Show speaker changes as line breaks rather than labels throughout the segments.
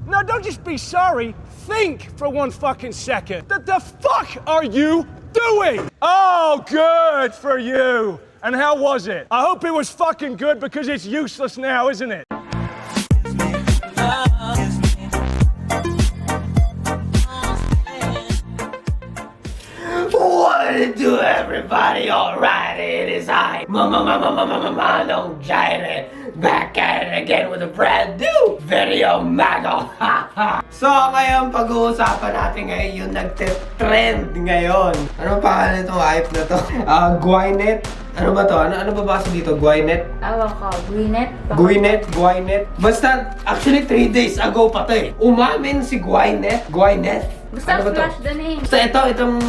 No, don't just be sorry. Think for one fucking second. The fuck are you doing? Oh, good for you. And how was it? I hope it was fucking good because it's useless now, isn't it?
What to do, everybody? Alright, it is I, Manong Jireh, back at it again with a brand new video, Mago. So, ngayon, pag-uusapan natin ngayon yung nagte-trend ngayon. Ano pangalan itong hype na to? Gwyneth. Ano ba to? Ano ba basa dito? Gwyneth?
Ewan ko,
Gwyneth. Basta, actually 3 days ago pa to eh. Umamin si Gwyneth.
Basta
Ano ba to?
flash the name.
Basta itong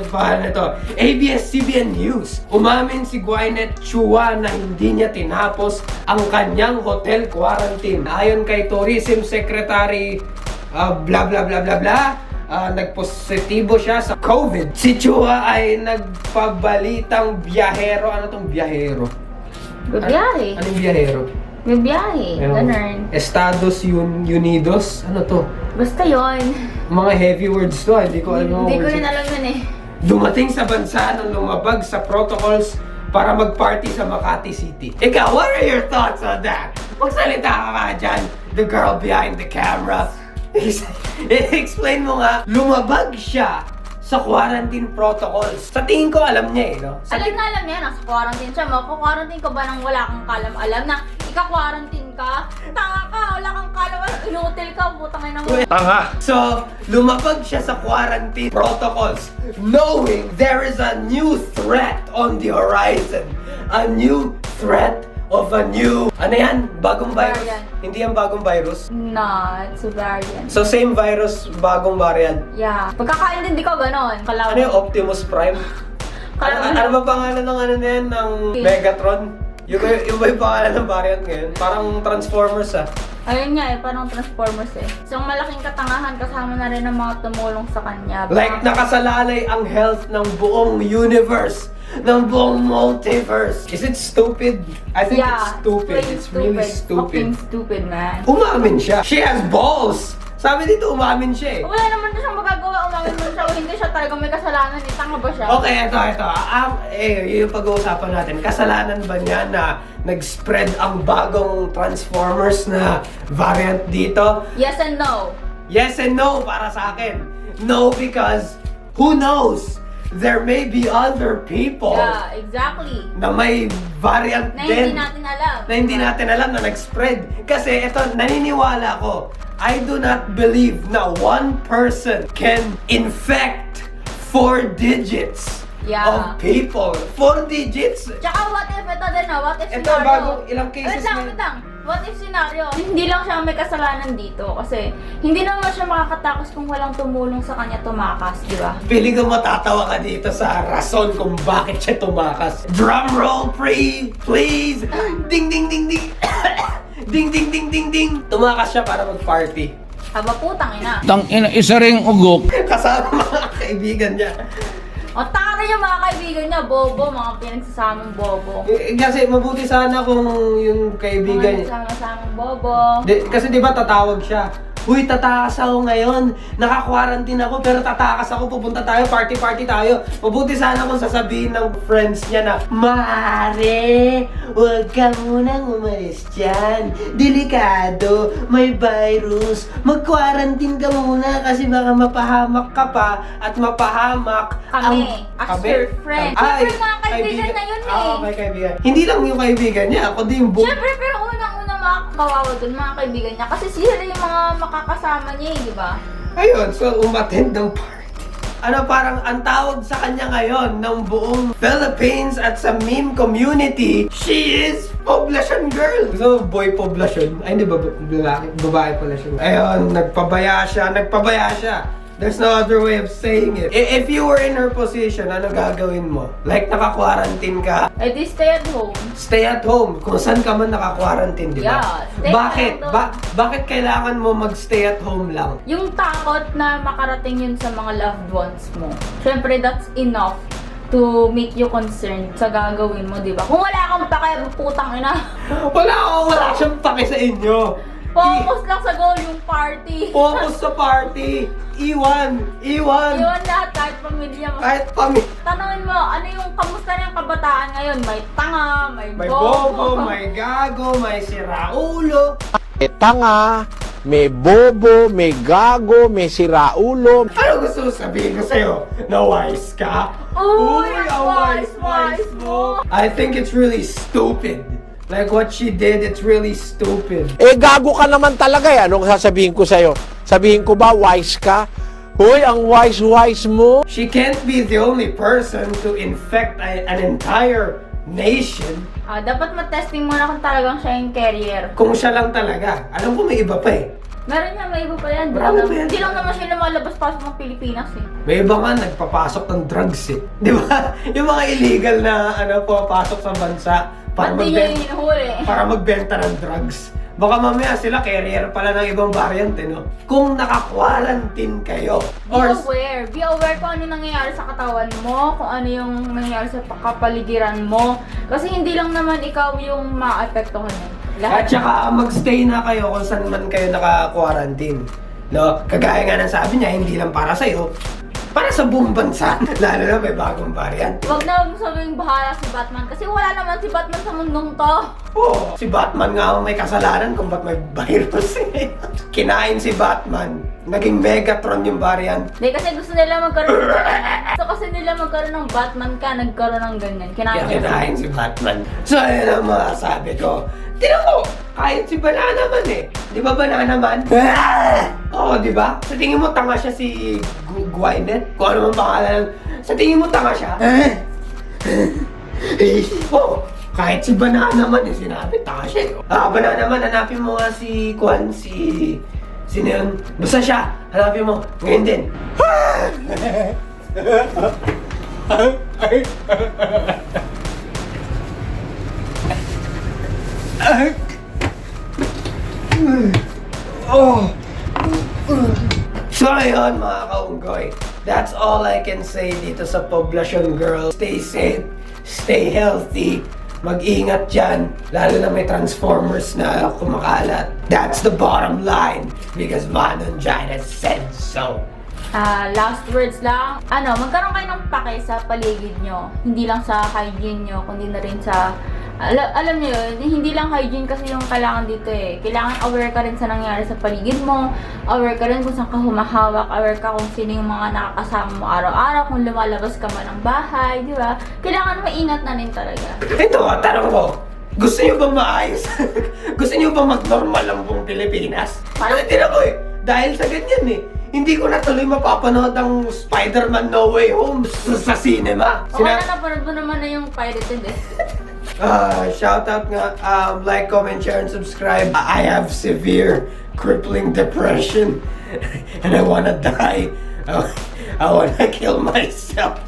pangalan nito, ABS-CBN News. Umamin si Gwyneth Chua na hindi niya tinapos ang kanyang hotel quarantine. Ayon kay Tourism Secretary blah blah blah blah blah, nagpositibo siya sa COVID. Si Chua ay nagpabalitang biyahero. Ano tong biyahero?
Bibiyahe.
Anong biyahero?
Bibiyahe. Ganun.
Estados Unidos? Ano to?
Basta yon.
Mga heavy words to, hindi ko alam.
Hindi ko rin alam yun eh.
Dumating sa bansa nang lumabag sa protocols para mag-party sa Makati City. Ikaw, what are your thoughts on that? Magsalita ka nga dyan, the girl behind the camera. Explain mo nga, lumabag siya sa quarantine protocols. Sa tingin ko, alam niya eh, no?
Alam niya, nasa quarantine siya. Mako-quarantine ka ba nang wala kang kalam-alam na ika-quarantine ka? Tanga ka, wala kang kalam-alam. In-hotel ka, putang ina mo.
Tanga.
So, lumabag siya sa quarantine protocols knowing there is a new threat on the horizon. A new threat of a new... Ano yan? Bagong virus?
Variant.
Hindi yan bagong virus?
No, it's a variant.
So, same virus, bagong variant.
Yeah. Pagkakaintindi ko ganon.
Ano yung Optimus Prime? Ano ba pangalan ng ano na yan? Ng Megatron? Yung ba yung pangalan ng variant ngayon? Parang Transformers ah.
Ayun nga eh, parang Transformers eh. So, malaking katangahan kasama na rin ng mga tumulong sa kanya.
Like nakasalalay ang health ng buong universe, ng buong multiverse. Is it stupid? I think it's stupid. It's really
Fucking
stupid.
stupid, man.
Umamin siya. She has balls! Sabi dito, umamin siya eh.
Wala naman na siyang magagawa, umamin mo siya o hindi siya talaga may kasalanan eh. Tanga ba siya?
Okay, ito. Yung pag-uusapan natin, kasalanan ba niya na nag-spread ang bagong Transformers na variant dito?
Yes and no.
Yes and no para sa akin. No, because who knows? There may be other people
Yeah, exactly.
na may variant
Na
din.
hindi natin alam.
Na hindi natin alam na nag-spread. Kasi ito, naniniwala ko, I do not believe na one person can infect 4 digits of people. 4 digits?
Tsaka what if ito din ah, what if
Ito,
scenario?
bagong ilang cases
wait lang. What if scenario? Hindi lang siya may kasalanan dito kasi hindi naman siya makakatakas kung walang tumulong sa kanya tumakas, di ba?
Pili ko matatawa ka dito sa rason kung bakit siya tumakas. Drum roll, please! Ding, ding, ding, ding! Ding, ding, ding, ding, ding! Tumakas siya para mag-party.
Haba putang ina.
Tangina, isa ring ugok.
Kasama mga kaibigan niya.
O taka yung mga kaibigan niya, bobo, mga pinagsasamang bobo.
Kasi mabuti sana kung yung kaibigan
Mga nagsama-samang bobo.
Kasi di ba tatawag siya, uy, tatakas ako ngayon, naka-quarantine ako, pero tatakas ako, pupunta tayo, party tayo. Mabuti sana kung sasabihin ng friends niya na, Mare, huwag ka munang umalis dyan. Delikado, may virus. Mag-quarantine ka muna kasi baka mapahamak ka pa at mapahamak
Kami, as your friend. Siyempre mga kaibigan na yun eh.
Okay, kaibigan. Hindi lang yung kaibigan niya, kundi yung buong...
Siyempre, pero unang-una makakawawa dun mga kaibigan niya kasi sila yung mga makakasama niya eh, di ba?
Ayun, so umattend ng party. Ano, parang ang tawag sa kanya ngayon ng buong Philippines at sa meme community, she is Poblacion girl. So, boy Poblacion. Ay, hindi ba babae pala siya. Ayun, nagpabaya siya. There's no other way of saying it. If you were in her position, ano gagawin mo? Like, naka-quarantine ka.
Eh di stay at home.
Stay at home. Kung saan ka man naka-quarantine, di ba?
Yeah, stay
Bakit?
at home.
Bakit kailangan mo mag-stay at home lang?
Yung takot na makarating yun sa mga loved ones mo. Siyempre, that's enough to make you concerned sa gagawin mo, di ba? Kung wala kang pake, putang ina.
Wala siyang pake sa inyo.
Focus lang sa goal yung party.
Focus sa party. Iwan.
Iwan lahat kahit pamilya mo.
Kahit pamilya.
Tanungin mo, ano yung kamusta na yung kabataan ngayon? May tanga, may
May bobo, may gago, may siraulo.
May tanga, may bobo, may gago, may siraulo.
Ano gusto sabihin ko sa'yo? Na wise ka?
Uy,
ang wise mo. I think it's really stupid. Like what she did, it's really stupid.
Eh, gago ka naman talaga eh. Anong sasabihin ko sa'yo? Sabihin ko ba, wise ka? Hoy, ang wise mo.
She can't be the only person to infect an entire nation.
Dapat matesting muna kung talagang siya yung carrier.
Kung siya lang talaga. Alam ko may iba pa eh.
Meron niya, may iba pa yan.
Marami pa yan.
Hindi lang naman siya lumalabas-pasok ng Pilipinas eh.
May iba nga nagpapasok ng drugs eh. Di ba? Yung mga illegal na pumapasok sa bansa para
Ba't di niya yung hinuhuli?
para magbenta ng drugs. Baka mamaya sila carrier pala ng ibang variant eh, no? Kung naka-quarantine kayo.
Be aware kung ano nangyayari sa katawan mo, kung ano yung nangyayari sa kapaligiran mo. Kasi hindi lang naman ikaw yung maapektuhan eh.
At saka magstay na kayo kung saan man kayo naka-quarantine. No? Kagaya nga ng sabi niya, hindi lang para sa'yo, para sa buong bansa. Lalo na may bagong variant.
Huwag na huwag sabing bahala si Batman kasi wala naman si Batman sa mundong to.
Oh, si Batman nga ang may kasalanan kung ba't may virus eh. Kinain si Batman. Naging Megatron yung variant.
Hindi kasi gusto nila magkaroon ng gusto kasi nila magkaroon ng Batman ka, nagkaroon ng ganyan.
Kaya kinain si Batman. So, ayun ang masasabi ko. Tignan mo, kahit si Banana Man eh. Di ba Banana Man? Oo, di ba? Sa tingin mo tanga siya si Gwyneth? Kung ano man pangalan. Sa tingin mo tanga siya? Oo, kahit si Banana Man eh, sinabi tanga siya. Banana Man, hanapin mo nga si Kwan, sino yun? Basta siya, hanapin mo. Ngayon din. So ayun mga kaunggoy, that's all I can say dito sa Poblacion Girl. Stay safe, stay healthy, mag-ingat dyan, lalo na may Transformers na kumakalat. That's the bottom line, because Manong Jireh said so.
Last words lang. Magkaroon kayo ng pake sa paligid nyo. Hindi lang sa hygiene nyo, kundi na rin sa alam niyo yun, hindi lang hygiene kasi yung kailangan dito eh. Kailangan aware ka rin sa nangyari sa paligid mo, aware ka rin kung saan ka humahawak, aware ka kung sino yung mga nakakasama mo araw-araw, kung lumalabas ka man ng bahay, di ba? Kailangan maingat na rin talaga.
Ito, tanong ko, gusto niyo bang maayos? Gusto niyo bang mag-normal ang buong Pilipinas? Ano tinan ko eh, dahil sa ganyan eh. Hindi ko na tuloy mapapanood ang Spider-Man No Way Home sa cinema.
Okay na, napanood mo naman na yung pirated eh.
Shoutout nga, like, comment, share, and subscribe. I have severe, crippling depression, and I wanna die. I wanna kill myself.